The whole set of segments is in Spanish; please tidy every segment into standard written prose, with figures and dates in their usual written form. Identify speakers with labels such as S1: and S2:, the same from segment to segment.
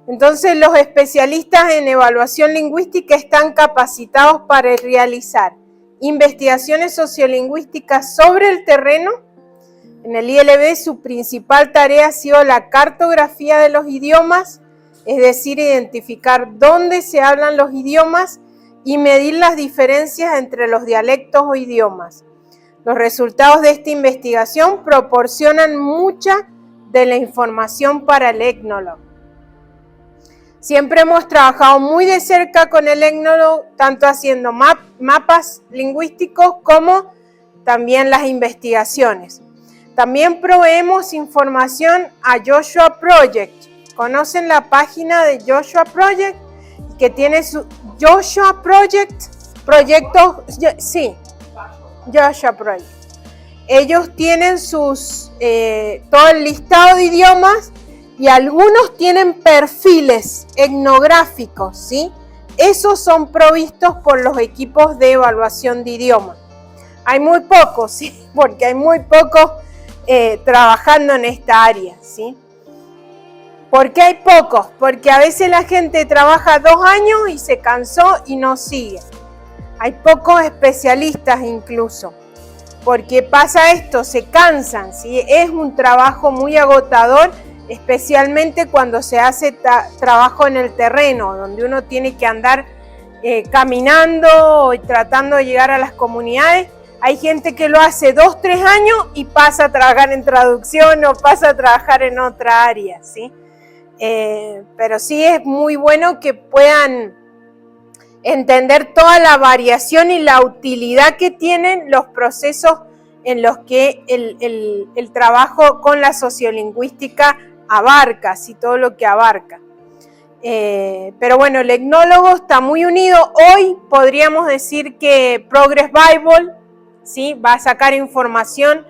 S1: Entonces, los especialistas en evaluación lingüística están capacitados para realizar investigaciones sociolingüísticas sobre el terreno. En el ILB su principal tarea ha sido la cartografía de los idiomas, es decir, identificar dónde se hablan los idiomas y medir las diferencias entre los dialectos o idiomas. Los resultados de esta investigación proporcionan mucha de la información para el etnólogo. Siempre hemos trabajado muy de cerca con el etnólogo, tanto haciendo mapas lingüísticos como también las investigaciones. También proveemos información a Joshua Project. ¿Conocen la página de Joshua Project? Que tiene su Joshua Project, Joshua Project. Ellos tienen todo el listado de idiomas y algunos tienen perfiles etnográficos, ¿sí? Esos son provistos por los equipos de evaluación de idiomas. Hay muy pocos, ¿sí? Porque hay muy pocos trabajando en esta área, ¿sí? ¿Por qué hay pocos? Porque a veces la gente trabaja 2 años y se cansó y no sigue. Hay pocos especialistas incluso. Porque pasa esto, se cansan, ¿sí? Es un trabajo muy agotador, especialmente cuando se hace trabajo en el terreno, donde uno tiene que andar caminando y tratando de llegar a las comunidades. Hay gente que lo hace 2, 3 años y pasa a trabajar en traducción o pasa a trabajar en otra área, ¿sí? Pero sí es muy bueno que puedan entender toda la variación y la utilidad que tienen los procesos en los que el trabajo con la sociolingüística abarca, ¿sí? Todo lo que abarca. Pero bueno, el etnólogo está muy unido. Hoy podríamos decir que Progress Bible, ¿sí? Va a sacar información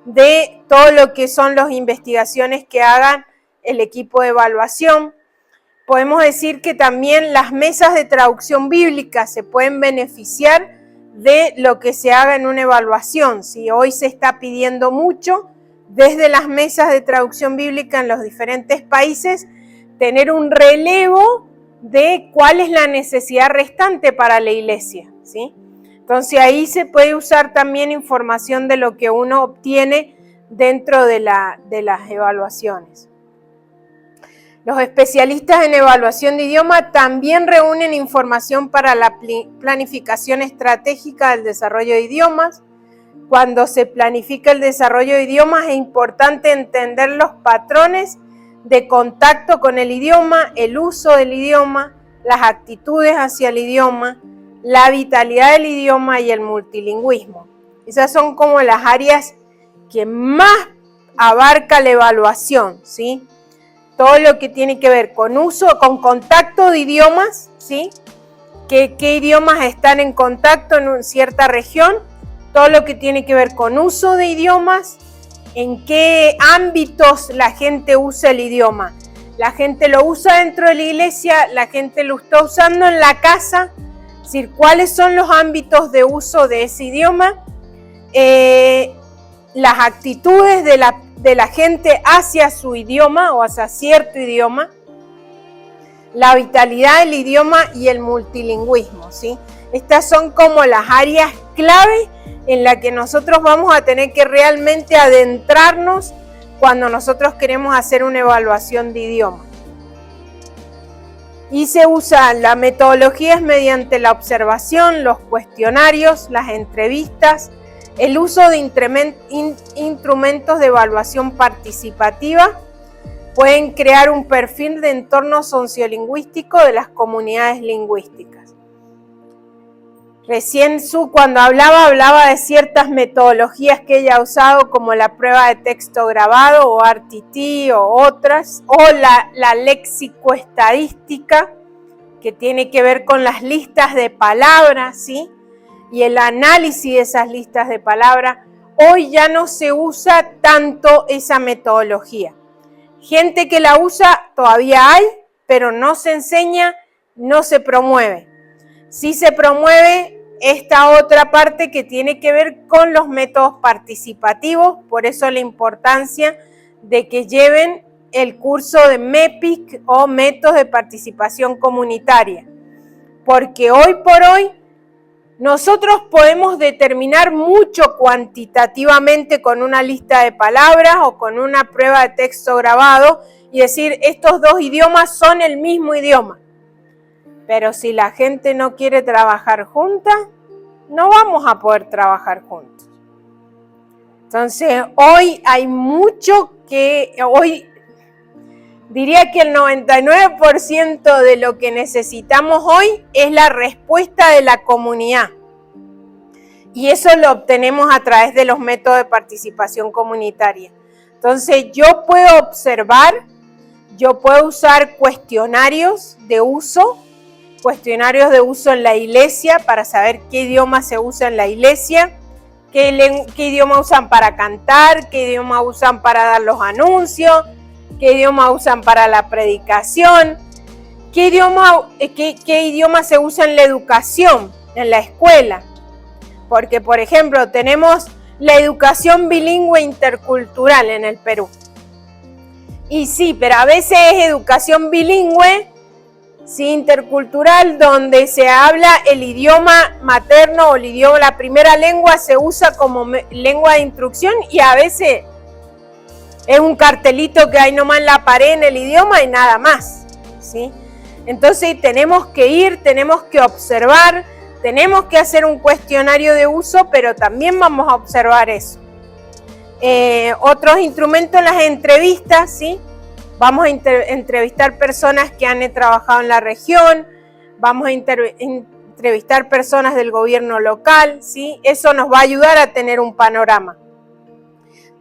S1: de todo lo que son las investigaciones que hagan el equipo de evaluación. Podemos decir que también las mesas de traducción bíblica se pueden beneficiar de lo que se haga en una evaluación, ¿sí? Hoy se está pidiendo mucho desde las mesas de traducción bíblica en los diferentes países tener un relevo de cuál es la necesidad restante para la iglesia, ¿sí? Entonces ahí se puede usar también información de lo que uno obtiene dentro de las evaluaciones. Los especialistas en evaluación de idioma también reúnen información para la planificación estratégica del desarrollo de idiomas. Cuando se planifica el desarrollo de idiomas es importante entender los patrones de contacto con el idioma, el uso del idioma, las actitudes hacia el idioma, la vitalidad del idioma y el multilingüismo. Esas son como las áreas que más abarca la evaluación, ¿sí? Todo lo que tiene que ver con uso, con contacto de idiomas, ¿sí? ¿Qué idiomas están en contacto en una cierta región? Todo lo que tiene que ver con uso de idiomas, en qué ámbitos la gente usa el idioma. La gente lo usa dentro de la iglesia, la gente lo está usando en la casa, es decir, cuáles son los ámbitos de uso de ese idioma, las actitudes de la gente hacia su idioma o hacia cierto idioma, la vitalidad del idioma y el multilingüismo, ¿sí? Estas son como las áreas clave en las que nosotros vamos a tener que realmente adentrarnos cuando nosotros queremos hacer una evaluación de idioma. Y se usa la metodología es mediante la observación, los cuestionarios, las entrevistas, el uso de instrumentos de evaluación participativa. Pueden crear un perfil de entorno sociolingüístico de las comunidades lingüísticas. Recién cuando hablaba de ciertas metodologías que ella ha usado, como la prueba de texto grabado o RTT o otras, o la léxico-estadística, que tiene que ver con las listas de palabras, ¿sí? Y el análisis de esas listas de palabras. Hoy ya no se usa tanto esa metodología. Gente que la usa todavía hay, pero no se enseña, no se promueve. Sí se promueve esta otra parte que tiene que ver con los métodos participativos, por eso la importancia de que lleven el curso de MEPIC o Métodos de Participación Comunitaria, porque hoy por hoy nosotros podemos determinar mucho cuantitativamente con una lista de palabras o con una prueba de texto grabado y decir estos dos idiomas son el mismo idioma. Pero si la gente no quiere trabajar junta, no vamos a poder trabajar juntos. Entonces, hoy hay mucho hoy diría que el 99% de lo que necesitamos hoy es la respuesta de la comunidad. Y eso lo obtenemos a través de los métodos de participación comunitaria. Entonces, yo puedo observar, yo puedo usar cuestionarios de uso en la iglesia para saber qué idioma se usa en la iglesia, qué idioma usan para cantar, qué idioma usan para dar los anuncios, qué idioma usan para la predicación, qué idioma se usa en la educación, en la escuela. Porque, por ejemplo, tenemos la educación bilingüe intercultural en el Perú. Y sí, pero a veces es educación bilingüe, sí, intercultural, donde se habla el idioma materno o el idioma, la primera lengua se usa como lengua de instrucción y a veces es un cartelito que hay nomás en la pared en el idioma y nada más, ¿sí? Entonces tenemos que ir, tenemos que observar, tenemos que hacer un cuestionario de uso, pero también vamos a observar eso. Otros instrumentos en las entrevistas, ¿sí? Vamos a entrevistar personas que han trabajado en la región, vamos a entrevistar personas del gobierno local, ¿sí? Eso nos va a ayudar a tener un panorama.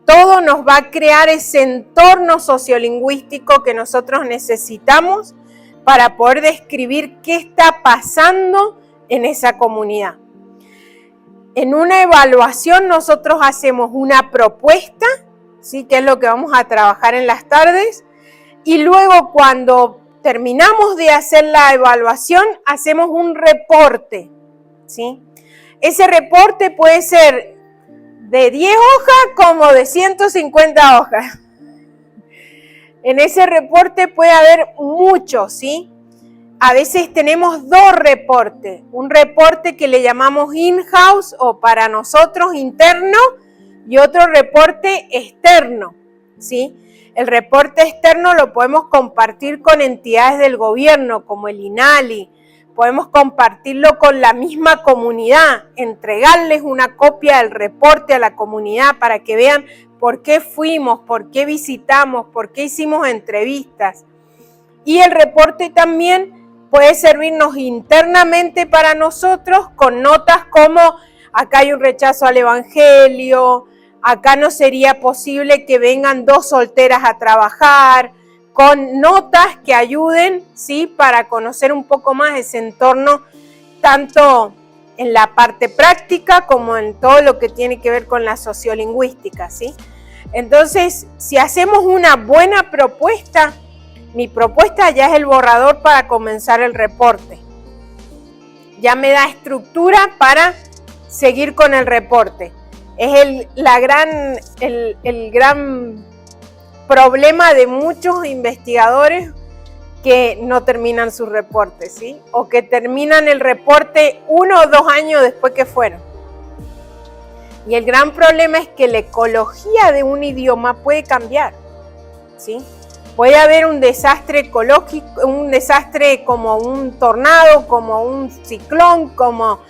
S1: Todo nos va a crear ese entorno sociolingüístico que nosotros necesitamos para poder describir qué está pasando en esa comunidad. En una evaluación nosotros hacemos una propuesta, ¿sí? Que es lo que vamos a trabajar en las tardes, y luego cuando terminamos de hacer la evaluación hacemos un reporte, ¿sí? Ese reporte puede ser de 10 hojas como de 150 hojas. En ese reporte puede haber mucho, ¿sí? A veces tenemos dos reportes, un reporte que le llamamos in-house o para nosotros interno y otro reporte externo, ¿sí? El reporte externo lo podemos compartir con entidades del gobierno como el INALI, podemos compartirlo con la misma comunidad, entregarles una copia del reporte a la comunidad para que vean por qué fuimos, por qué visitamos, por qué hicimos entrevistas. Y el reporte también puede servirnos internamente para nosotros con notas como acá hay un rechazo al evangelio, acá no sería posible que vengan 2 solteras a trabajar, con notas que ayuden, ¿sí? Para conocer un poco más ese entorno, tanto en la parte práctica como en todo lo que tiene que ver con la sociolingüística, ¿sí? Entonces, si hacemos una buena propuesta, mi propuesta ya es el borrador para comenzar el reporte. Ya me da estructura para seguir con el reporte. Es el gran problema de muchos investigadores que no terminan sus reportes, ¿sí? O que terminan el reporte 1 o 2 años después que fueron. Y el gran problema es que la ecología de un idioma puede cambiar, ¿sí? Puede haber un desastre ecológico, un desastre como un tornado, como un ciclón, como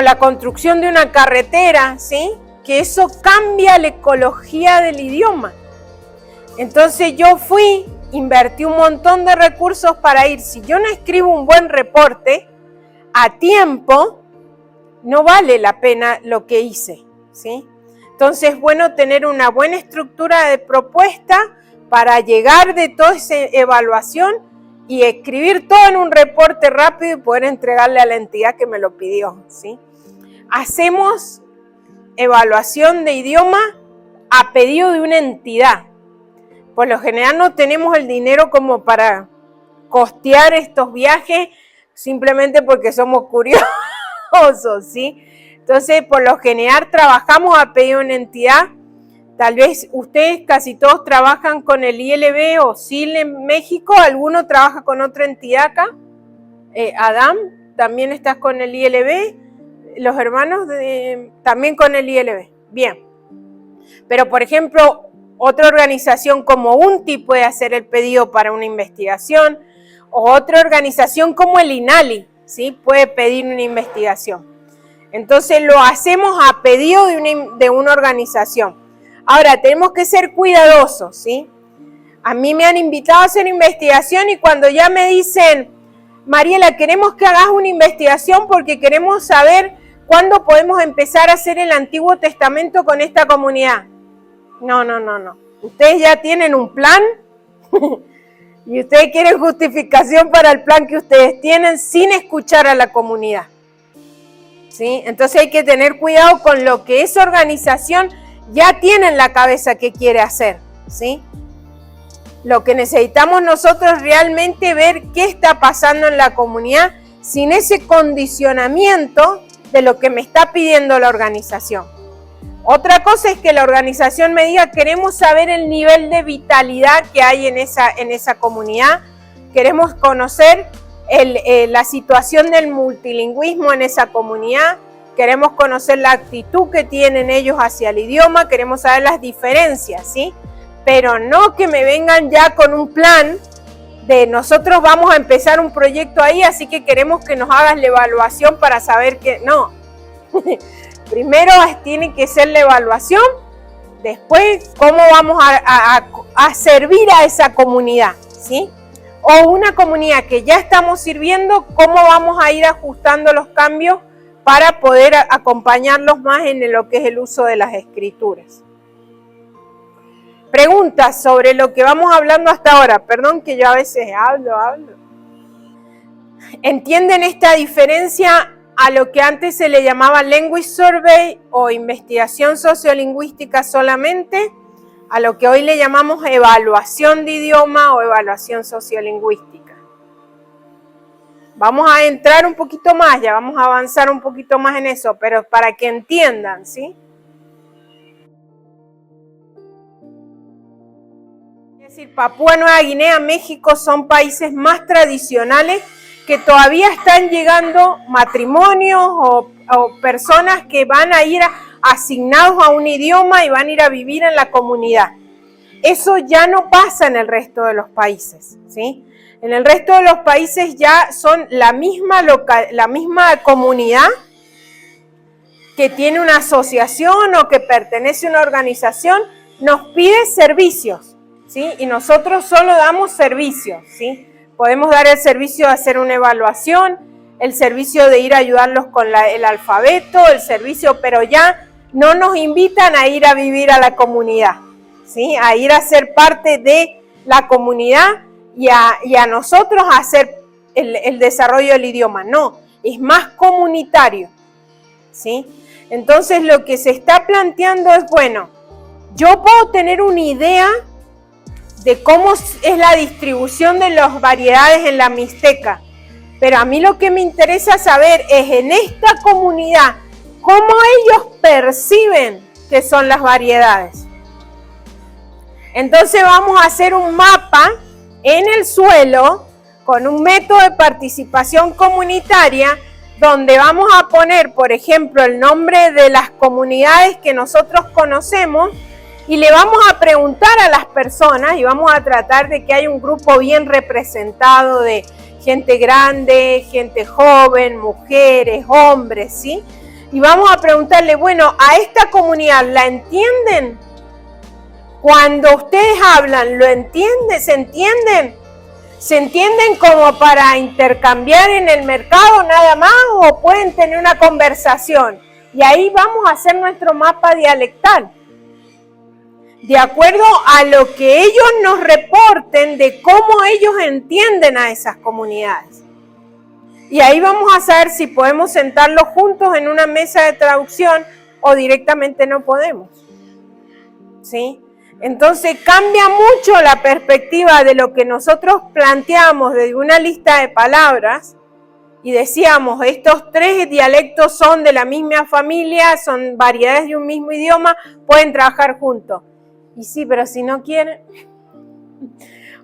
S1: la construcción de una carretera, ¿sí? Que eso cambia la ecología del idioma. Entonces yo invertí un montón de recursos para ir. Si yo no escribo un buen reporte a tiempo, no vale la pena lo que hice, ¿sí? Entonces es bueno tener una buena estructura de propuesta para llegar de toda esa evaluación y escribir todo en un reporte rápido y poder entregarle a la entidad que me lo pidió, ¿sí? Hacemos evaluación de idioma a pedido de una entidad. Por lo general no tenemos el dinero como para costear estos viajes simplemente porque somos curiosos, ¿sí? Entonces, por lo general trabajamos a pedido de una entidad. Tal vez ustedes casi todos trabajan con el ILB o SIL en México, alguno trabaja con otra entidad acá. Adam, también estás con el ILB, los hermanos también con el ILB. Bien. Pero, por ejemplo, otra organización como UNTI puede hacer el pedido para una investigación, o otra organización como el INALI, ¿sí? Puede pedir una investigación. Entonces lo hacemos a pedido de una organización. Ahora, tenemos que ser cuidadosos, ¿sí? A mí me han invitado a hacer investigación y cuando ya me dicen, Mariela, queremos que hagas una investigación porque queremos saber cuándo podemos empezar a hacer el Antiguo Testamento con esta comunidad. No. Ustedes ya tienen un plan y ustedes quieren justificación para el plan que ustedes tienen sin escuchar a la comunidad. ¿Sí? Entonces hay que tener cuidado con lo que esa organización ya tiene en la cabeza que quiere hacer. ¿Sí? Lo que necesitamos nosotros realmente ver qué está pasando en la comunidad sin ese condicionamiento de lo que me está pidiendo la organización. Otra cosa es que la organización me diga, queremos saber el nivel de vitalidad que hay en esa comunidad, queremos conocer la situación del multilingüismo en esa comunidad, queremos conocer la actitud que tienen ellos hacia el idioma, queremos saber las diferencias, ¿sí? Pero no que me vengan ya con un plan de nosotros vamos a empezar un proyecto ahí, así que queremos que nos hagas la evaluación para saber que no. Primero tiene que ser la evaluación, después cómo vamos a servir a esa comunidad, ¿sí? O una comunidad que ya estamos sirviendo, cómo vamos a ir ajustando los cambios para poder acompañarlos más en lo que es el uso de las escrituras. Preguntas sobre lo que vamos hablando hasta ahora. Perdón que yo a veces hablo. ¿Entienden esta diferencia a lo que antes se le llamaba Language Survey o investigación sociolingüística solamente, a lo que hoy le llamamos evaluación de idioma o evaluación sociolingüística? Vamos a entrar un poquito más, ya vamos a avanzar un poquito más en eso, pero para que entiendan, ¿sí? Es decir, Papúa Nueva Guinea, México son países más tradicionales que todavía están llegando matrimonios o personas que van a ir asignados a un idioma y van a ir a vivir en la comunidad. Eso ya no pasa en el resto de los países, ¿sí? En el resto de los países ya son la misma comunidad que tiene una asociación o que pertenece a una organización, nos pide servicios, ¿sí? Y nosotros solo damos servicios, ¿sí? Podemos dar el servicio de hacer una evaluación, el servicio de ir a ayudarlos con el alfabeto, el servicio, pero ya no nos invitan a ir a vivir a la comunidad, ¿sí? A ir a ser parte de la comunidad y a nosotros a hacer el desarrollo del idioma. No, es más comunitario, ¿sí? Entonces lo que se está planteando es, bueno, yo puedo tener una idea de cómo es la distribución de las variedades en la Mixteca, pero a mí lo que me interesa saber es en esta comunidad, cómo ellos perciben que son las variedades. Entonces vamos a hacer un mapa en el suelo con un método de participación comunitaria donde vamos a poner, por ejemplo, el nombre de las comunidades que nosotros conocemos y le vamos a preguntar a las personas y vamos a tratar de que haya un grupo bien representado de gente grande, gente joven, mujeres, hombres, ¿sí? Y vamos a preguntarle, bueno, ¿a esta comunidad la entienden? Cuando ustedes hablan, ¿lo entienden? ¿Se entienden? ¿Se entienden como para intercambiar en el mercado nada más o pueden tener una conversación? Y ahí vamos a hacer nuestro mapa dialectal, de acuerdo a lo que ellos nos reporten de cómo ellos entienden a esas comunidades. Y ahí vamos a saber si podemos sentarlos juntos en una mesa de traducción o directamente no podemos, ¿sí? Entonces cambia mucho la perspectiva de lo que nosotros planteamos desde una lista de palabras y decíamos, estos 3 dialectos son de la misma familia, son variedades de un mismo idioma, pueden trabajar juntos. Y sí, pero si no quieren.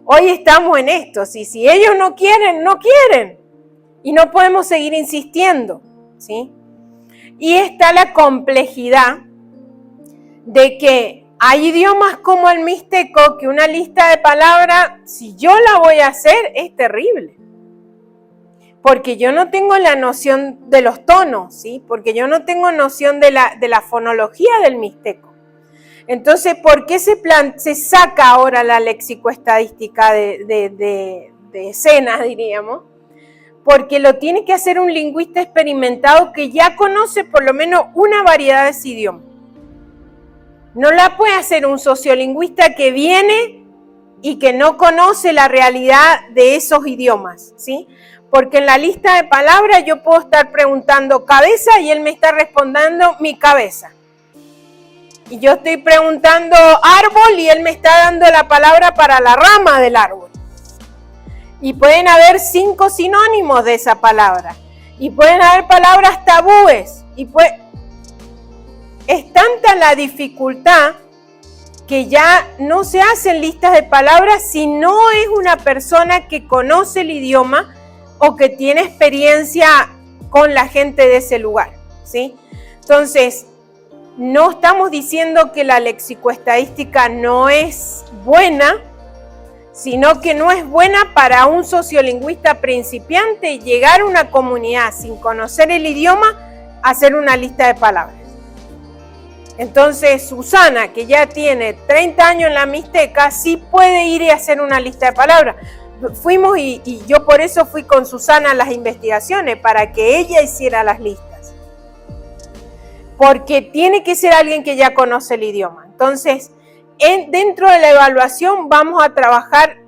S1: Hoy estamos en esto, si ellos no quieren, no quieren. Y no podemos seguir insistiendo, ¿sí? Y está la complejidad de que hay idiomas como el mixteco que una lista de palabras, si yo la voy a hacer, es terrible. Porque yo no tengo la noción de los tonos, ¿sí? Porque yo no tengo noción de la fonología del mixteco. Entonces, ¿por qué se saca ahora la léxico-estadística de escenas, diríamos? Porque lo tiene que hacer un lingüista experimentado que ya conoce por lo menos una variedad de ese idioma. No la puede hacer un sociolingüista que viene y que no conoce la realidad de esos idiomas, ¿sí? Porque en la lista de palabras yo puedo estar preguntando cabeza y él me está respondiendo mi cabeza. Y yo estoy preguntando árbol y él me está dando la palabra para la rama del árbol. Y pueden haber 5 sinónimos de esa palabra. Y pueden haber palabras tabúes. Es tanta la dificultad que ya no se hacen listas de palabras si no es una persona que conoce el idioma o que tiene experiencia con la gente de ese lugar, ¿sí? Entonces, no estamos diciendo que la léxico-estadística no es buena, sino que no es buena para un sociolingüista principiante llegar a una comunidad sin conocer el idioma a hacer una lista de palabras. Entonces, Susana, que ya tiene 30 años en la Mixteca, sí puede ir y hacer una lista de palabras. Fuimos y yo por eso fui con Susana a las investigaciones, para que ella hiciera las listas. Porque tiene que ser alguien que ya conoce el idioma. Entonces, dentro de la evaluación vamos a trabajar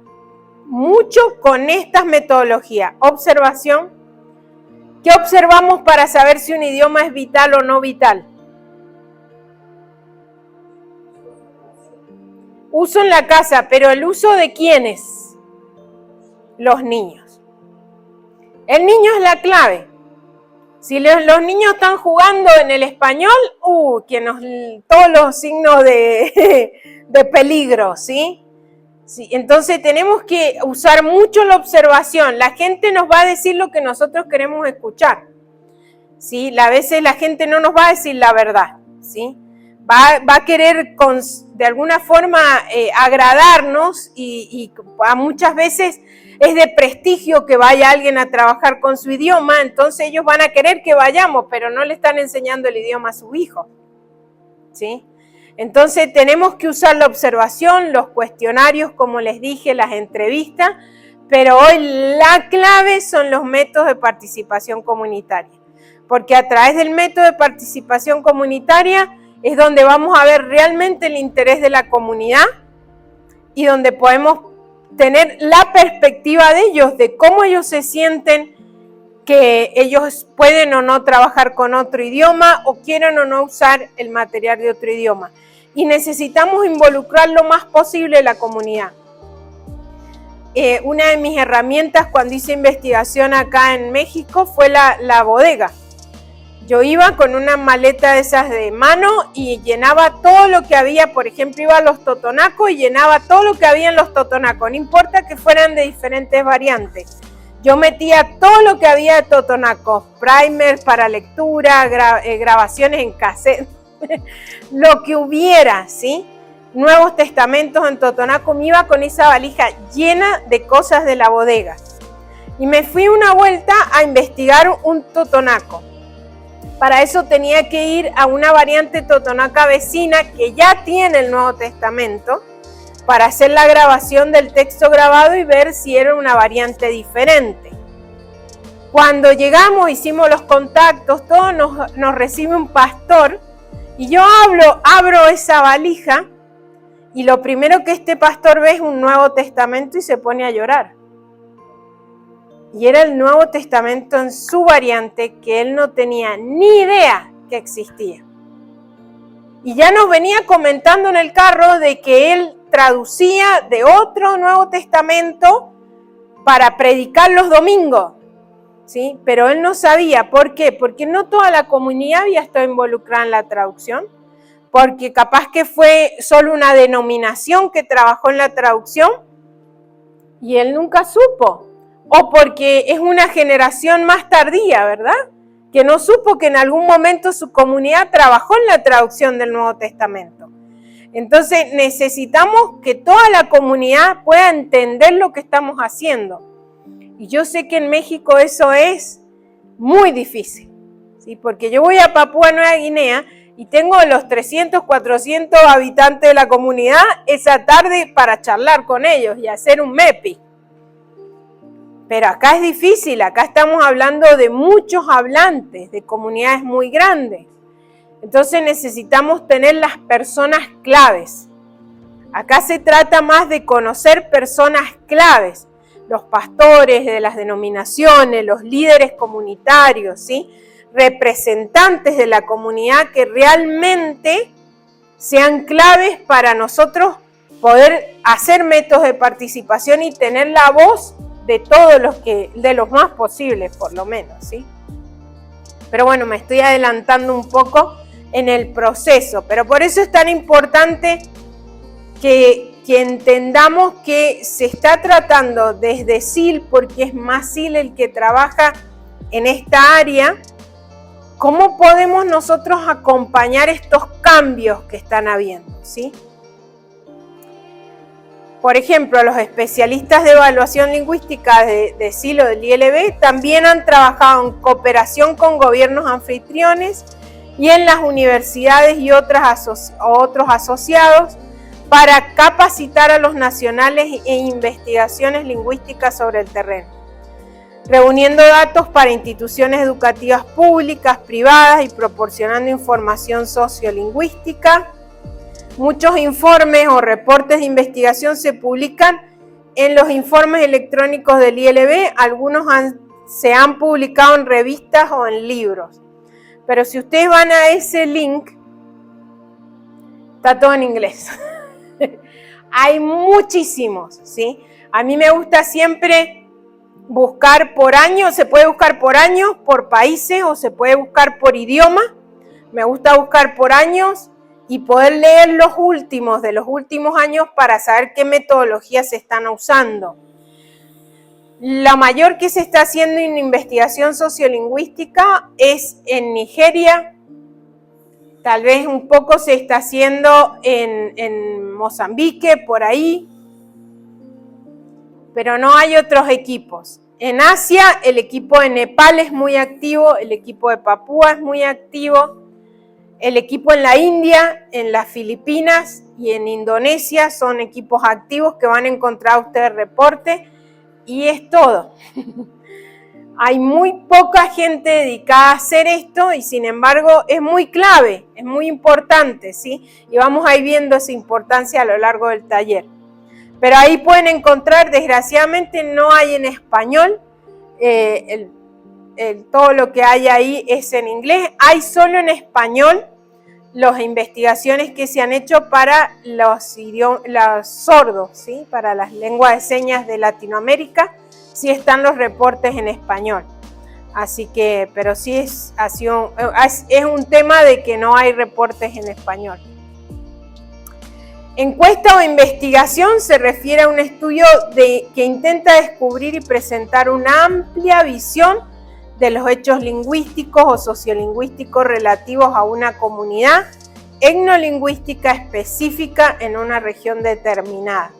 S1: mucho con estas metodologías. Observación. ¿Qué observamos para saber si un idioma es vital o no vital? Uso en la casa, pero ¿el uso de quiénes? Los niños. El niño es la clave. Si los niños están jugando en el español, todos los signos de peligro, ¿sí? Sí, entonces tenemos que usar mucho la observación. La gente nos va a decir lo que nosotros queremos escuchar, ¿sí? A veces la gente no nos va a decir la verdad, ¿sí? Va a querer de alguna forma agradarnos y muchas veces es de prestigio que vaya alguien a trabajar con su idioma, entonces ellos van a querer que vayamos, pero no le están enseñando el idioma a su hijo, ¿sí? Entonces tenemos que usar la observación, los cuestionarios, como les dije, las entrevistas, pero hoy la clave son los métodos de participación comunitaria, porque a través del método de participación comunitaria es donde vamos a ver realmente el interés de la comunidad y donde podemos tener la perspectiva de ellos, de cómo ellos se sienten, que ellos pueden o no trabajar con otro idioma o quieren o no usar el material de otro idioma. Y necesitamos involucrar lo más posible la comunidad. Una de mis herramientas cuando hice investigación acá en México fue la bodega. Yo iba con una maleta de esas de mano y llenaba todo lo que había, por ejemplo, iba a los totonacos y llenaba todo lo que había en los totonacos, no importa que fueran de diferentes variantes. Yo metía todo lo que había de totonacos, primers para lectura, grabaciones en cassette, lo que hubiera, ¿sí? Nuevos testamentos en totonaco, me iba con esa valija llena de cosas de la bodega. Y me fui una vuelta a investigar un totonaco. Para eso tenía que ir a una variante totonaca vecina que ya tiene el Nuevo Testamento para hacer la grabación del texto grabado y ver si era una variante diferente. Cuando llegamos, hicimos los contactos, todo nos recibe un pastor y yo abro esa valija y lo primero que este pastor ve es un Nuevo Testamento y se pone a llorar. Y era el Nuevo Testamento en su variante que él no tenía ni idea que existía. Y ya nos venía comentando en el carro de que él traducía de otro Nuevo Testamento para predicar los domingos, ¿sí? Pero él no sabía. ¿Por qué? Porque no toda la comunidad había estado involucrada en la traducción. porque capaz que fue solo una denominación que trabajó en la traducción y él nunca supo, o porque es una generación más tardía, ¿verdad? Que no supo que en algún momento su comunidad trabajó en la traducción del Nuevo Testamento. Entonces necesitamos que toda la comunidad pueda entender lo que estamos haciendo. Y yo sé que en México eso es muy difícil, ¿sí? Porque yo voy a Papúa Nueva Guinea y tengo los 300, 400 habitantes de la comunidad esa tarde para charlar con ellos y hacer un MEPI. Pero acá es difícil, acá estamos hablando de muchos hablantes, de comunidades muy grandes. Entonces necesitamos tener las personas claves. Acá se trata más de conocer personas claves, los pastores de las denominaciones, los líderes comunitarios, ¿sí? Representantes de la comunidad que realmente sean claves para nosotros poder hacer métodos de participación y tener la voz de todos de los más posibles, por lo menos, ¿sí? Pero bueno, me estoy adelantando un poco en el proceso, pero por eso es tan importante que entendamos que se está tratando desde SIL, porque es más SIL el que trabaja en esta área, cómo podemos nosotros acompañar estos cambios que están habiendo, ¿sí? Por ejemplo, los especialistas de evaluación lingüística de SIL o del ILB también han trabajado en cooperación con gobiernos anfitriones y en las universidades y otros asociados para capacitar a los nacionales en investigaciones lingüísticas sobre el terreno, reuniendo datos para instituciones educativas públicas, privadas y proporcionando información sociolingüística. Muchos informes o reportes de investigación se publican en los informes electrónicos del ILB, algunos se han publicado en revistas o en libros. Pero si ustedes van a ese link, está todo en inglés. Hay muchísimos, ¿sí? A mí me gusta siempre buscar por año, se puede buscar por años, por países o se puede buscar por idioma. Me gusta buscar por años y poder leer los últimos de los últimos años para saber qué metodologías se están usando. La mayor que se está haciendo en investigación sociolingüística es en Nigeria, tal vez un poco se está haciendo en Mozambique, por ahí, pero no hay otros equipos. En Asia, el equipo de Nepal es muy activo, el equipo de Papúa es muy activo, el equipo en la India, en las Filipinas y en Indonesia son equipos activos que van a encontrar ustedes reporte y es todo. Hay muy poca gente dedicada a hacer esto y sin embargo es muy clave, es muy importante, ¿sí? Y vamos a ir viendo esa importancia a lo largo del taller. Pero ahí pueden encontrar, desgraciadamente no hay en español, todo lo que hay ahí es en inglés, hay solo en español las investigaciones que se han hecho para los sordos, ¿sí? Para las lenguas de señas de Latinoamérica, sí están los reportes en español. Así que, pero sí es un tema de que no hay reportes en español. Encuesta o investigación se refiere a un estudio que intenta descubrir y presentar una amplia visión de los hechos lingüísticos o sociolingüísticos relativos a una comunidad etnolingüística específica en una región determinada.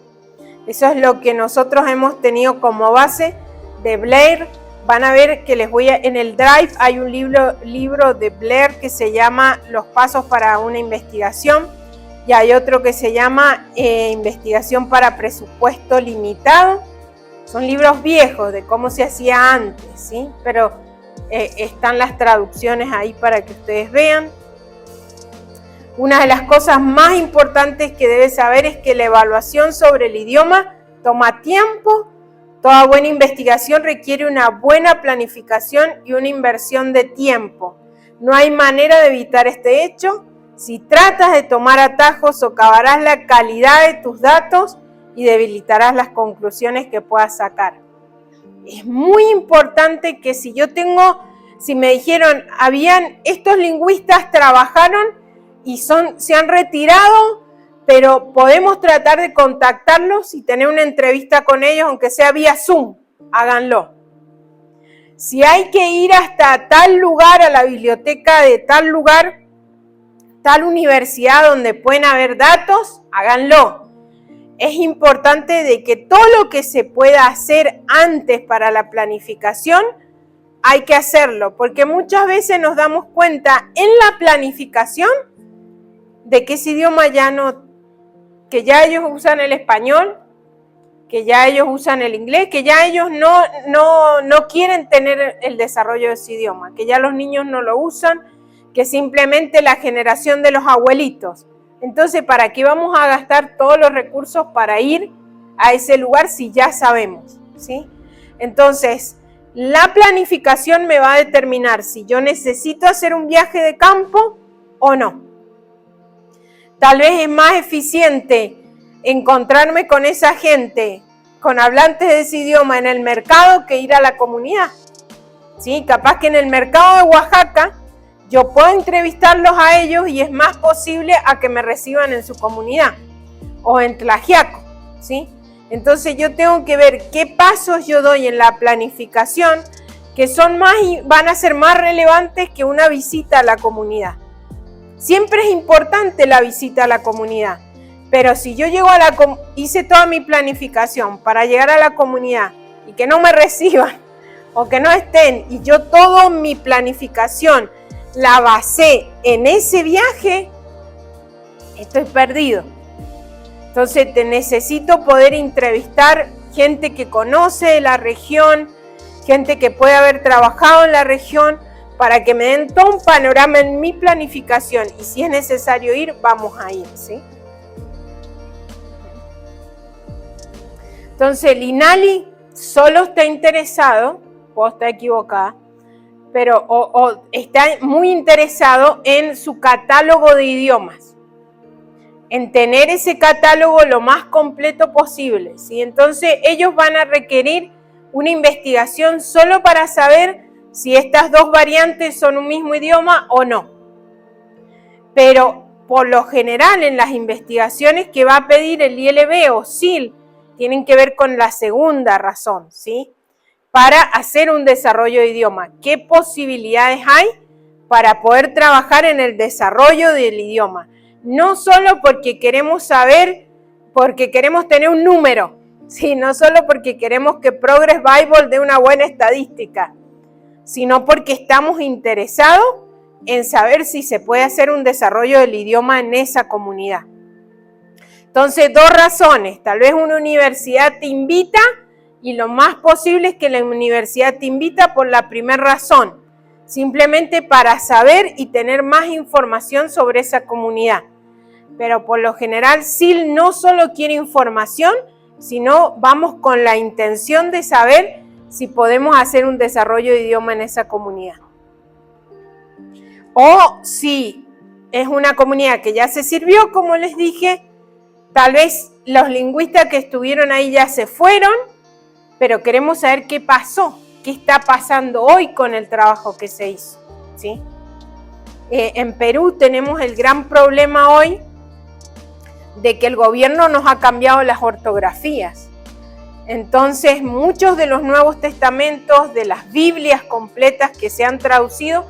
S1: Eso es lo que nosotros hemos tenido como base de Blair. Van a ver que en el Drive hay un libro de Blair que se llama Los pasos para una investigación y hay otro que se llama Investigación para presupuesto limitado. Son libros viejos de cómo se hacía antes, ¿sí? Pero están las traducciones ahí para que ustedes vean. Una de las cosas más importantes que debes saber es que la evaluación sobre el idioma toma tiempo. Toda buena investigación requiere una buena planificación y una inversión de tiempo. No hay manera de evitar este hecho. Si tratas de tomar atajos, socavarás la calidad de tus datos y debilitarás las conclusiones que puedas sacar. Es muy importante que si me dijeron, estos lingüistas trabajaron y se han retirado, pero podemos tratar de contactarlos y tener una entrevista con ellos, aunque sea vía Zoom, háganlo. Si hay que ir hasta tal lugar, a la biblioteca de tal lugar, tal universidad donde pueden haber datos, háganlo. Es importante de que todo lo que se pueda hacer antes para la planificación, hay que hacerlo, porque muchas veces nos damos cuenta en la planificación de que ese idioma que ya ellos usan el español, que ya ellos usan el inglés, que ya ellos no quieren tener el desarrollo de ese idioma, que ya los niños no lo usan, que simplemente la generación de los abuelitos. Entonces, ¿para qué vamos a gastar todos los recursos para ir a ese lugar si ya sabemos? ¿Sí? Entonces, la planificación me va a determinar si yo necesito hacer un viaje de campo o no. Tal vez es más eficiente encontrarme con esa gente, con hablantes de ese idioma en el mercado que ir a la comunidad. ¿Sí? Capaz que en el mercado de Oaxaca yo puedo entrevistarlos a ellos y es más posible a que me reciban en su comunidad o en Tlaxiaco, ¿sí? Entonces yo tengo que ver qué pasos yo doy en la planificación que van a ser más relevantes que una visita a la comunidad. Siempre es importante la visita a la comunidad, pero si yo hice toda mi planificación para llegar a la comunidad y que no me reciban o que no estén y yo toda mi planificación la basé en ese viaje, estoy perdido. Entonces necesito poder entrevistar gente que conoce la región, gente que puede haber trabajado en la región, para que me den todo un panorama en mi planificación y si es necesario ir, vamos a ir, ¿sí? Entonces el INALI solo está interesado, puedo estar equivocada, pero está muy interesado en su catálogo de idiomas, en tener ese catálogo lo más completo posible, ¿sí? Entonces ellos van a requerir una investigación solo para saber si estas dos variantes son un mismo idioma o no. Pero por lo general en las investigaciones que va a pedir el ILB o SIL tienen que ver con la segunda razón, ¿sí? Para hacer un desarrollo de idioma. ¿Qué posibilidades hay para poder trabajar en el desarrollo del idioma? No solo porque queremos saber, porque queremos tener un número, ¿sí? No solo porque queremos que Progress Bible dé una buena estadística, sino porque estamos interesados en saber si se puede hacer un desarrollo del idioma en esa comunidad. Entonces, dos razones. Tal vez una universidad te invita y lo más posible es que la universidad te invita por la primera razón, simplemente para saber y tener más información sobre esa comunidad. Pero por lo general, SIL no solo quiere información, sino vamos con la intención de saber si podemos hacer un desarrollo de idioma en esa comunidad. O si es una comunidad que ya se sirvió, como les dije, tal vez los lingüistas que estuvieron ahí ya se fueron, pero queremos saber qué pasó, qué está pasando hoy con el trabajo que se hizo, ¿sí? En Perú tenemos el gran problema hoy de que el gobierno nos ha cambiado las ortografías. Entonces, muchos de los Nuevos Testamentos, de las Biblias completas que se han traducido,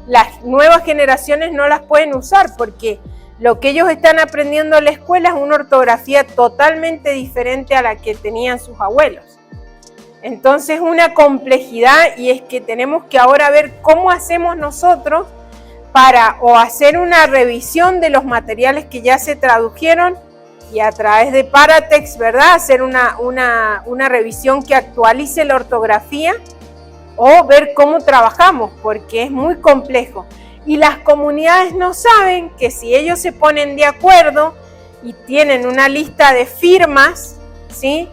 S1: las nuevas generaciones no las pueden usar porque lo que ellos están aprendiendo en la escuela es una ortografía totalmente diferente a la que tenían sus abuelos. Entonces, una complejidad y es que tenemos que ahora ver cómo hacemos nosotros para o hacer una revisión de los materiales que ya se tradujeron y a través de Paratext, ¿verdad? Hacer una revisión que actualice la ortografía o ver cómo trabajamos, porque es muy complejo. Y las comunidades no saben que si ellos se ponen de acuerdo y tienen una lista de firmas, ¿sí?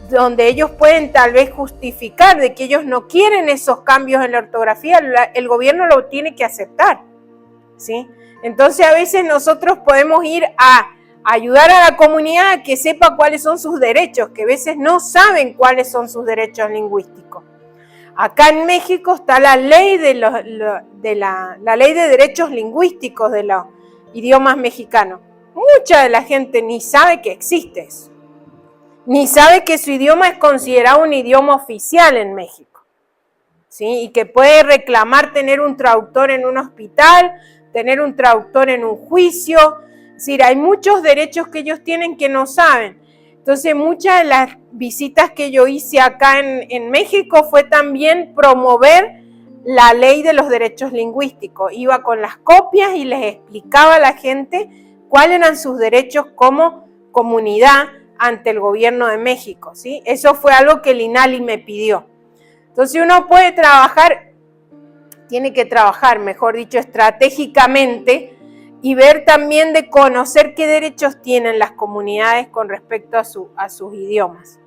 S1: Donde ellos pueden tal vez justificar de que ellos no quieren esos cambios en la ortografía, el gobierno lo tiene que aceptar, ¿sí? Entonces a veces nosotros podemos ir a ayudar a la comunidad a que sepa cuáles son sus derechos, que a veces no saben cuáles son sus derechos lingüísticos. Acá en México está la ley de la ley de derechos lingüísticos de idiomas mexicanos. Mucha de la gente ni sabe que existe eso, ni sabe que su idioma es considerado un idioma oficial en México, ¿sí? Y que puede reclamar tener un traductor en un hospital, tener un traductor en un juicio. Es decir, hay muchos derechos que ellos tienen que no saben. Entonces, muchas de las visitas que yo hice acá en México fue también promover la ley de los derechos lingüísticos. Iba con las copias y les explicaba a la gente cuáles eran sus derechos como comunidad ante el gobierno de México, ¿sí? Eso fue algo que el INALI me pidió. Entonces uno puede trabajar, tiene que trabajar, mejor dicho, estratégicamente y ver también de conocer qué derechos tienen las comunidades con respecto a sus idiomas.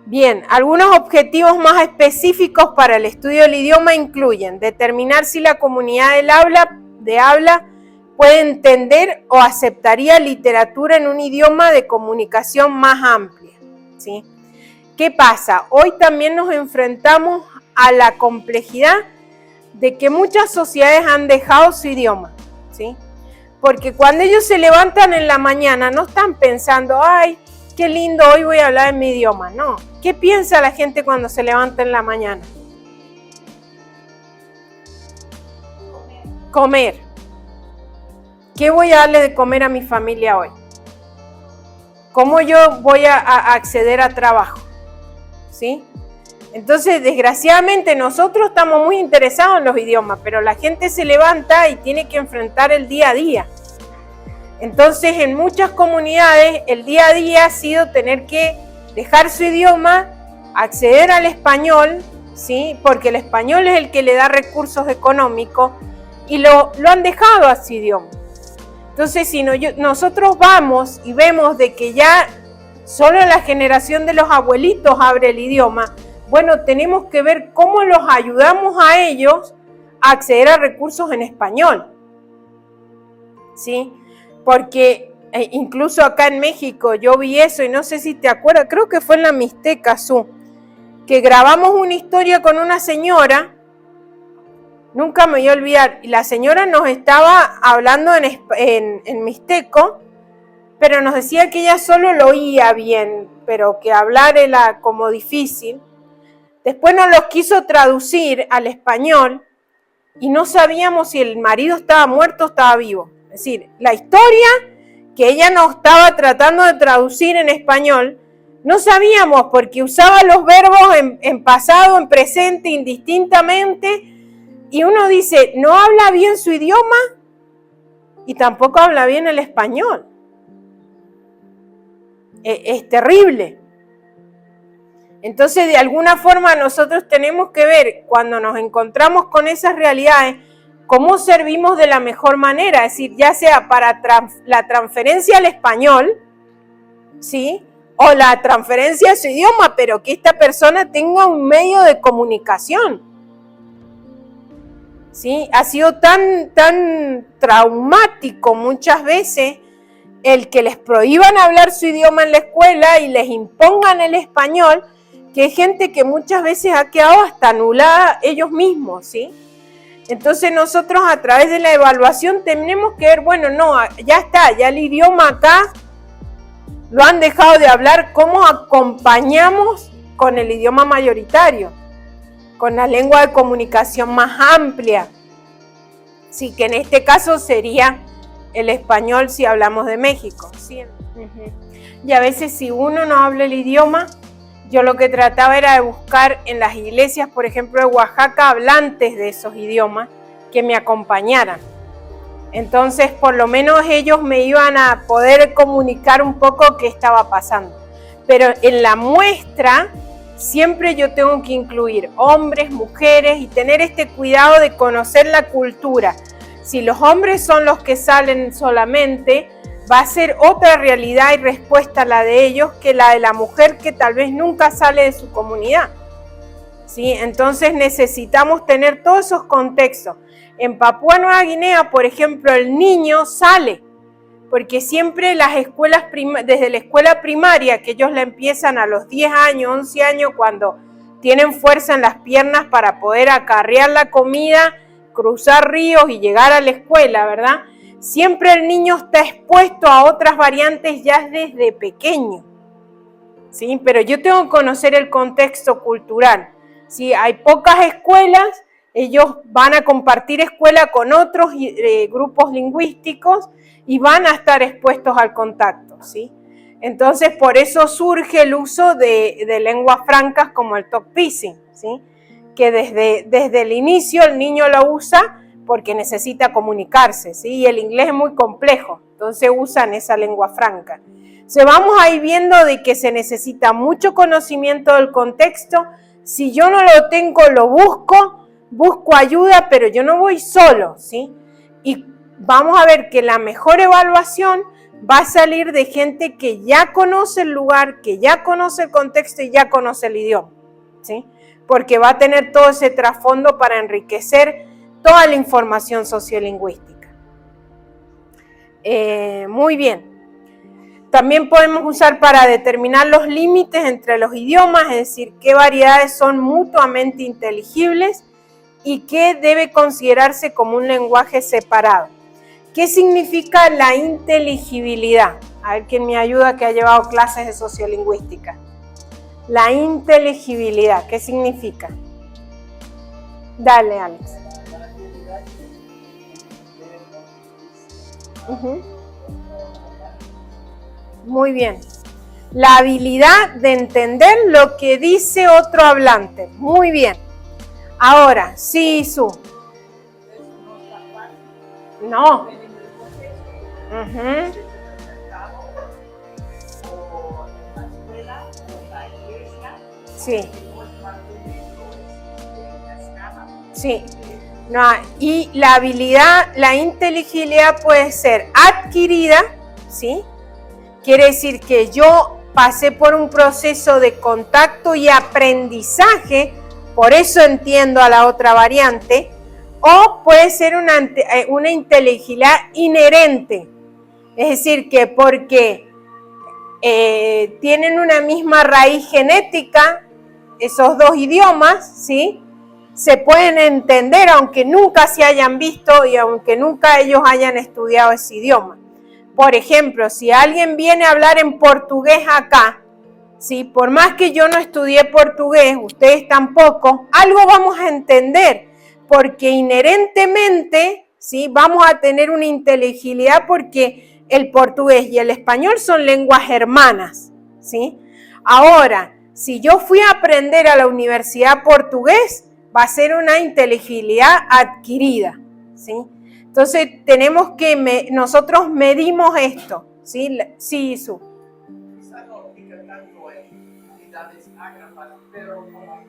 S1: Bien, algunos objetivos más específicos para el estudio del idioma incluyen determinar si la comunidad de habla puede entender o aceptaría literatura en un idioma de comunicación más amplia, ¿sí? ¿Qué pasa? Hoy también nos enfrentamos a la complejidad de que muchas sociedades han dejado su idioma, ¿sí? Porque cuando ellos se levantan en la mañana no están pensando, ay, qué lindo, hoy voy a hablar en mi idioma. No. ¿Qué piensa la gente cuando se levanta en la mañana? Comer. ¿Qué voy a darle de comer a mi familia hoy? ¿Cómo yo voy a acceder a trabajo? ¿Sí? Entonces, desgraciadamente, nosotros estamos muy interesados en los idiomas, pero la gente se levanta y tiene que enfrentar el día a día. Entonces, en muchas comunidades, el día a día ha sido tener que dejar su idioma, acceder al español, ¿sí? Porque el español es el que le da recursos económicos y lo han dejado a su idioma. Entonces, si nosotros vamos y vemos de que ya solo la generación de los abuelitos abre el idioma, bueno, tenemos que ver cómo los ayudamos a ellos a acceder a recursos en español, ¿sí? Porque incluso acá en México yo vi eso y no sé si te acuerdas, creo que fue en la Mixteca, que grabamos una historia con una señora, nunca me voy a olvidar, y la señora nos estaba hablando en mixteco, pero nos decía que ella solo lo oía bien, pero que hablar era como difícil. Después nos lo quiso traducir al español y no sabíamos si el marido estaba muerto o estaba vivo. Es decir, la historia que ella nos estaba tratando de traducir en español, no sabíamos porque usaba los verbos en pasado, en presente, indistintamente, y uno dice, no habla bien su idioma y tampoco habla bien el español. Es terrible. Entonces, de alguna forma, nosotros tenemos que ver, cuando nos encontramos con esas realidades, cómo servimos de la mejor manera, es decir, ya sea para la transferencia al español, ¿sí? O la transferencia a su idioma, pero que esta persona tenga un medio de comunicación, ¿sí? Ha sido tan traumático muchas veces el que les prohíban hablar su idioma en la escuela y les impongan el español, que hay gente que muchas veces ha quedado hasta anulada ellos mismos, ¿sí? Entonces nosotros a través de la evaluación tenemos que ver, bueno, no, ya está, ya el idioma acá lo han dejado de hablar, ¿cómo acompañamos con el idioma mayoritario? Con la lengua de comunicación más amplia, sí, que en este caso sería el español si hablamos de México, ¿sí? Y a veces si uno no habla el idioma, yo lo que trataba era de buscar en las iglesias, por ejemplo, de Oaxaca, hablantes de esos idiomas que me acompañaran. Entonces, por lo menos ellos me iban a poder comunicar un poco qué estaba pasando. Pero en la muestra, siempre yo tengo que incluir hombres, mujeres y tener este cuidado de conocer la cultura. Si los hombres son los que salen solamente, va a ser otra realidad y respuesta a la de ellos que la de la mujer que tal vez nunca sale de su comunidad, ¿sí? Entonces necesitamos tener todos esos contextos. En Papúa Nueva Guinea, por ejemplo, el niño sale, porque siempre las escuelas, desde la escuela primaria, que ellos la empiezan a los 10 años, 11 años, cuando tienen fuerza en las piernas para poder acarrear la comida cruzar ríos y llegar a la escuela, ¿verdad? Siempre el niño está expuesto a otras variantes ya desde pequeño, ¿sí? Pero yo tengo que conocer el contexto cultural. Si hay pocas escuelas, ellos van a compartir escuela con otros grupos lingüísticos y van a estar expuestos al contacto, ¿sí? Entonces, por eso surge el uso de lenguas francas como el talk piecing, ¿sí? Que desde el inicio el niño lo usa porque necesita comunicarse, ¿sí? Y el inglés es muy complejo, entonces usan esa lengua franca. Entonces, vamos a ir viendo de que se necesita mucho conocimiento del contexto. Si yo no lo tengo, lo busco ayuda, pero yo no voy solo, ¿sí? Y vamos a ver que la mejor evaluación va a salir de gente que ya conoce el lugar, que ya conoce el contexto y ya conoce el idioma, ¿sí? Porque va a tener todo ese trasfondo para enriquecer toda la información sociolingüística. Muy bien. También podemos usar para determinar los límites entre los idiomas, es decir, qué variedades son mutuamente inteligibles y qué debe considerarse como un lenguaje separado. ¿Qué significa la inteligibilidad? A ver quién me ayuda que ha llevado clases de sociolingüística. La inteligibilidad, ¿qué significa? Dale, Alex. Muy bien. La habilidad de entender lo que dice otro hablante. Muy bien. Ahora, sí, Su. No. Sí. Sí. No, y la habilidad, la inteligibilidad puede ser adquirida, ¿sí? Quiere decir que yo pasé por un proceso de contacto y aprendizaje, por eso entiendo a la otra variante, o puede ser una inteligibilidad inherente, es decir, que porque tienen una misma raíz genética, esos dos idiomas, ¿sí? Se pueden entender aunque nunca se hayan visto y aunque nunca ellos hayan estudiado ese idioma. Por ejemplo, si alguien viene a hablar en portugués acá, ¿sí? Por más que yo no estudié portugués, ustedes tampoco, algo vamos a entender, porque inherentemente, ¿sí? Vamos a tener una inteligibilidad porque el portugués y el español son lenguas hermanas, ¿sí? Ahora, si yo fui a aprender a la universidad portugués, va a ser una inteligibilidad adquirida, ¿sí? Entonces, tenemos que, nosotros medimos esto, ¿sí? Sí, Su.
S2: Quizá no aplica tanto en unidades ágrafas, pero como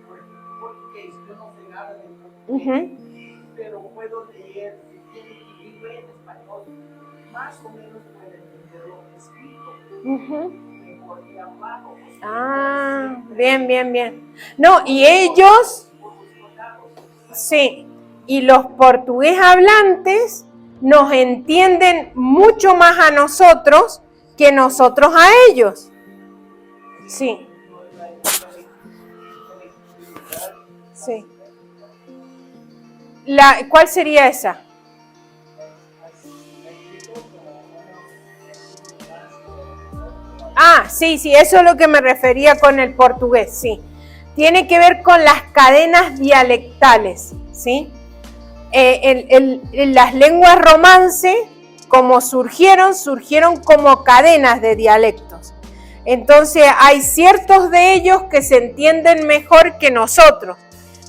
S2: portugués, yo no sé nada de portugués, pero puedo leer el libro en español, más o menos puedo entenderlo escrito, mejor que hablado.
S1: Bien. No, y ellos, sí, y los portugués hablantes nos entienden mucho más a nosotros que nosotros a ellos. Sí. Sí. ¿Cuál sería esa? Sí, eso es lo que me refería con el portugués, sí. Tiene que ver con las cadenas dialectales, ¿sí? Las lenguas romance, como surgieron como cadenas de dialectos. Entonces, hay ciertos de ellos que se entienden mejor que nosotros.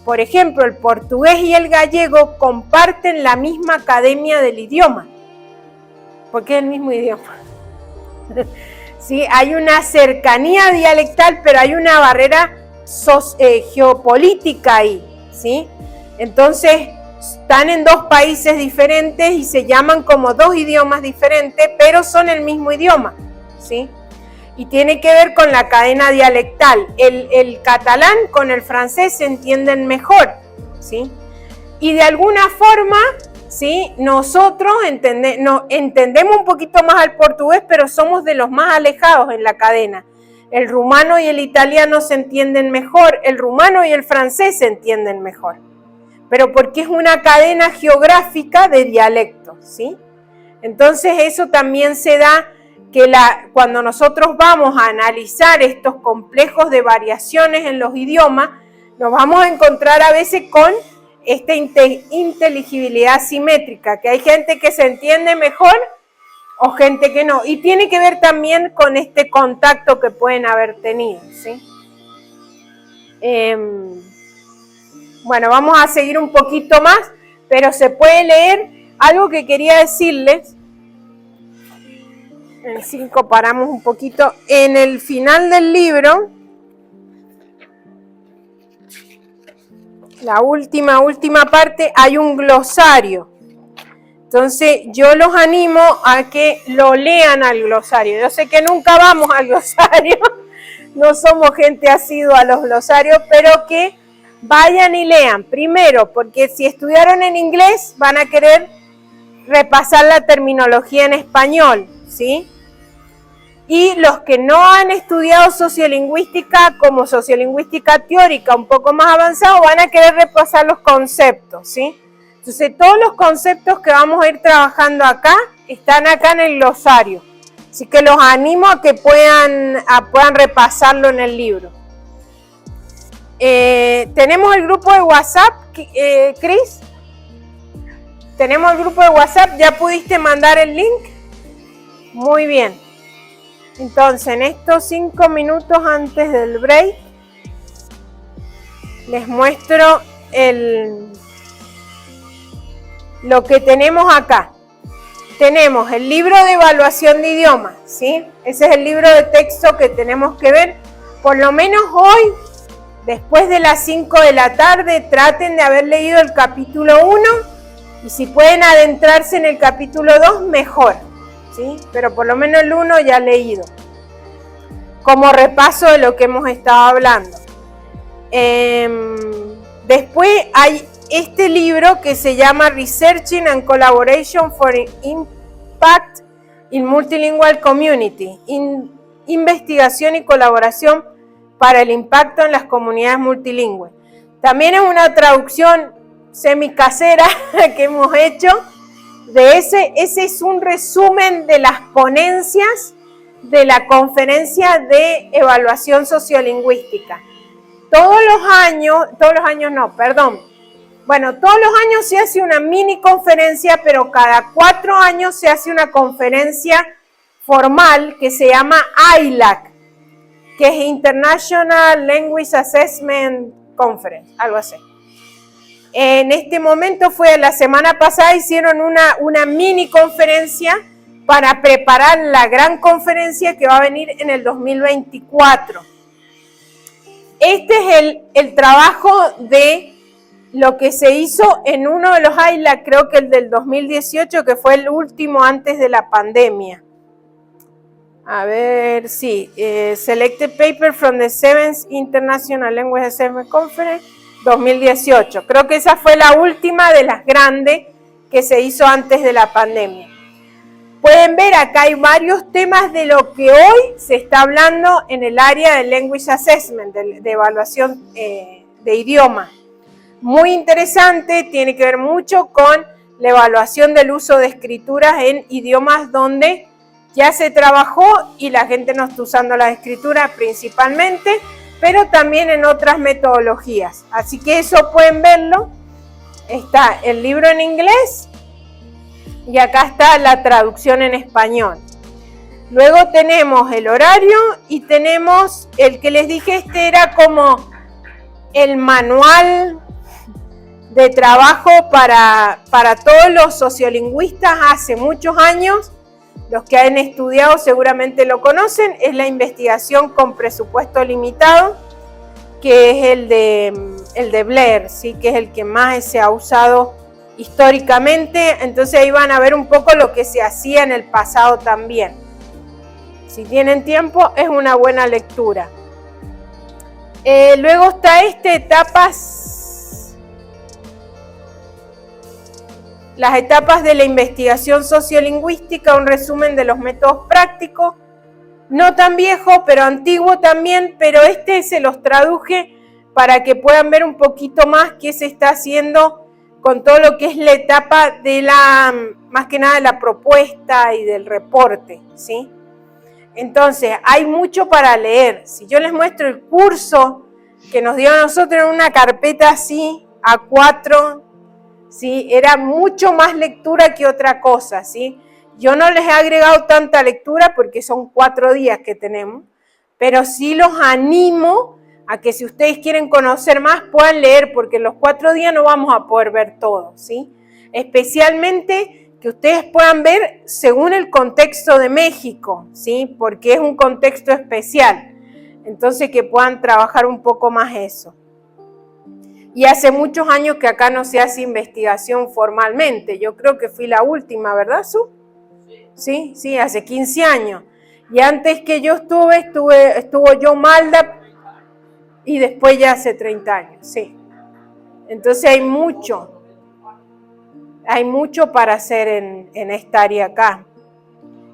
S1: Por ejemplo, el portugués y el gallego comparten la misma academia del idioma, porque es el mismo idioma. Sí, hay una cercanía dialectal, pero hay una barrera geopolítica ahí, ¿sí? Entonces, están en dos países diferentes y se llaman como dos idiomas diferentes, pero son el mismo idioma, ¿sí? Y tiene que ver con la cadena dialectal. El catalán con el francés se entienden mejor, ¿sí? Y de alguna forma, ¿sí? Nosotros entendemos un poquito más al portugués, pero somos de los más alejados en la cadena. El rumano y el italiano se entienden mejor, el rumano y el francés se entienden mejor. pero porque es una cadena geográfica de dialectos, ¿sí? Entonces eso también se da que cuando nosotros vamos a analizar estos complejos de variaciones en los idiomas, nos vamos a encontrar a veces con esta inteligibilidad simétrica, que hay gente que se entiende mejor o gente que no, y tiene que ver también con este contacto que pueden haber tenido, ¿sí? Bueno, vamos a seguir un poquito más, pero se puede leer algo que quería decirles. En 5 paramos un poquito. En el final del libro, la última parte, hay un glosario. Entonces, yo los animo a que lo lean al glosario. Yo sé que nunca vamos al glosario, no somos gente asidua a los glosarios, pero que vayan y lean. Primero, porque si estudiaron en inglés, van a querer repasar la terminología en español, ¿sí? Y los que no han estudiado sociolingüística como sociolingüística teórica un poco más avanzado, van a querer repasar los conceptos, ¿sí? Entonces, todos los conceptos que vamos a ir trabajando acá, están acá en el glosario. Así que los animo a que puedan repasarlo en el libro. ¿Tenemos el grupo de WhatsApp, Cris? ¿Tenemos el grupo de WhatsApp? ¿Ya pudiste mandar el link? Muy bien. Entonces, en estos 5 minutos antes del break, les muestro lo que tenemos acá. Tenemos el libro de evaluación de idiomas, ¿sí? Ese es el libro de texto que tenemos que ver. Por lo menos hoy, después de las 5 de la tarde, traten de haber leído el capítulo 1 y si pueden adentrarse en el capítulo 2, mejor, ¿sí? Pero por lo menos el 1 ya leído, como repaso de lo que hemos estado hablando. Después hay este libro que se llama Researching and Collaboration for Impact in Multilingual Community, investigación y colaboración para el impacto en las comunidades multilingües. También es una traducción semicasera que hemos hecho de ese es un resumen de las ponencias de la conferencia de evaluación sociolingüística. Todos los años se hace una mini conferencia, pero cada 4 años se hace una conferencia formal que se llama ILAC, que es International Language Assessment Conference, algo así. En este momento la semana pasada hicieron una mini conferencia para preparar la gran conferencia que va a venir en el 2024. Este es el trabajo de lo que se hizo en uno de los ILAC, creo que el del 2018, que fue el último antes de la pandemia. A ver, sí, Selected Paper from the 7th International Language Assessment Conference 2018. Creo que esa fue la última de las grandes que se hizo antes de la pandemia. Pueden ver acá hay varios temas de lo que hoy se está hablando en el área del Language Assessment, de evaluación de idioma. Muy interesante, tiene que ver mucho con la evaluación del uso de escrituras en idiomas donde ya se trabajó y la gente no está usando las escrituras principalmente, pero también en otras metodologías. Así que eso pueden verlo. Está el libro en inglés y acá está la traducción en español. Luego tenemos el horario y tenemos el que les dije, este era como el manual de trabajo para todos los sociolingüistas hace muchos años. Los que han estudiado seguramente lo conocen, es la investigación con presupuesto limitado, que es el de Blair, ¿sí? Que es el que más se ha usado históricamente. Entonces ahí van a ver un poco lo que se hacía en el pasado también. Si tienen tiempo, es una buena lectura. Luego está las etapas de la investigación sociolingüística, un resumen de los métodos prácticos, no tan viejo, pero antiguo también, pero se los traduje para que puedan ver un poquito más qué se está haciendo con todo lo que es la etapa de más que nada de la propuesta y del reporte, ¿sí? Entonces, hay mucho para leer. Si yo les muestro el curso que nos dio a nosotros en una carpeta así, A4, ¿sí? Era mucho más lectura que otra cosa, ¿sí? Yo no les he agregado tanta lectura porque son 4 días que tenemos, pero sí los animo a que si ustedes quieren conocer más puedan leer, porque en los 4 días no vamos a poder ver todo, ¿sí? Especialmente que ustedes puedan ver según el contexto de México, ¿sí? Porque es un contexto especial, entonces que puedan trabajar un poco más eso. Y hace muchos años que acá no se hace investigación formalmente, yo creo que fui la última, ¿verdad, Su? Sí, sí, hace 15 años. Y antes que yo estuvo Joe Maldap y después ya hace 30 años, sí. Entonces hay mucho para hacer en esta área acá.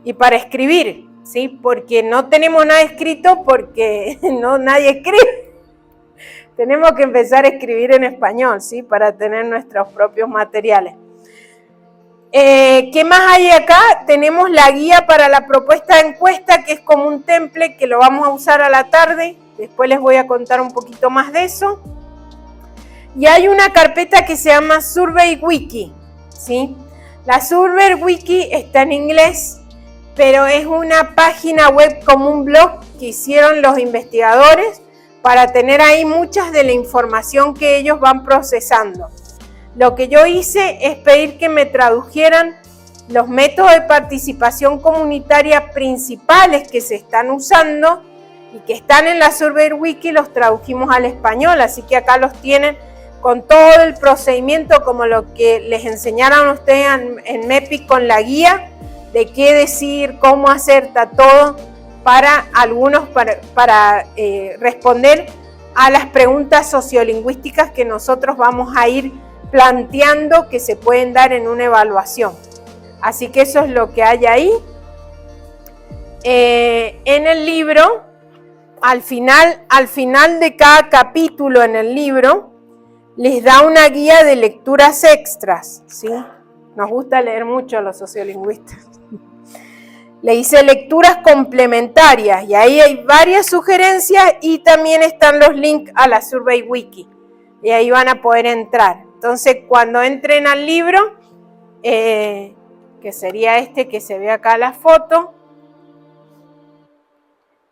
S1: Y para escribir, ¿sí? Porque no tenemos nada escrito porque nadie escribe. Tenemos que empezar a escribir en español, ¿sí? Para tener nuestros propios materiales. ¿Qué más hay acá? Tenemos la guía para la propuesta de encuesta, que es como un template que lo vamos a usar a la tarde. Después les voy a contar un poquito más de eso. Y hay una carpeta que se llama Survey Wiki, ¿sí? La Survey Wiki está en inglés, pero es una página web como un blog que hicieron los investigadores para tener ahí muchas de la información que ellos van procesando. Lo que yo hice es pedir que me tradujeran los métodos de participación comunitaria principales que se están usando y que están en la Survey Wiki, los tradujimos al español, así que acá los tienen con todo el procedimiento como lo que les enseñaron a ustedes en MEPI con la guía de qué decir, cómo hacer, está todo para algunos, para responder a las preguntas sociolingüísticas que nosotros vamos a ir planteando que se pueden dar en una evaluación. Así que eso es lo que hay ahí. En el libro, al final de cada capítulo en el libro, les da una guía de lecturas extras, ¿sí? Nos gusta leer mucho a los sociolingüistas. Le dice lecturas complementarias y ahí hay varias sugerencias y también están los links a la Survey Wiki y ahí van a poder entrar. Entonces, cuando entren al libro, que sería este que se ve acá la foto,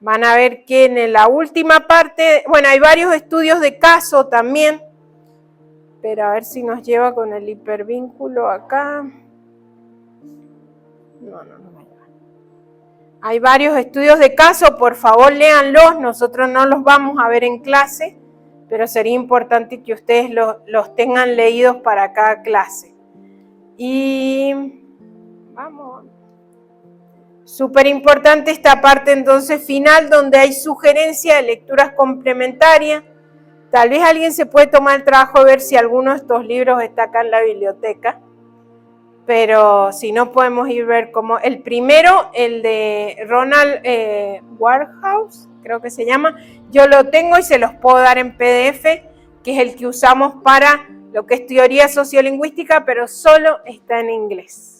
S1: van a ver que en la última parte, bueno, hay varios estudios de caso también, pero a ver si nos lleva con el hipervínculo acá. No me lleva. Hay varios estudios de caso, por favor léanlos, nosotros no los vamos a ver en clase, pero sería importante que ustedes los tengan leídos para cada clase. Y vamos. Súper importante esta parte entonces final donde hay sugerencia de lecturas complementarias. Tal vez alguien se puede tomar el trabajo de ver si alguno de estos libros está acá en la biblioteca, pero si no podemos ir a ver como el primero, el de Ronald Warhouse, creo que se llama, yo lo tengo y se los puedo dar en PDF, que es el que usamos para lo que es teoría sociolingüística, pero solo está en inglés.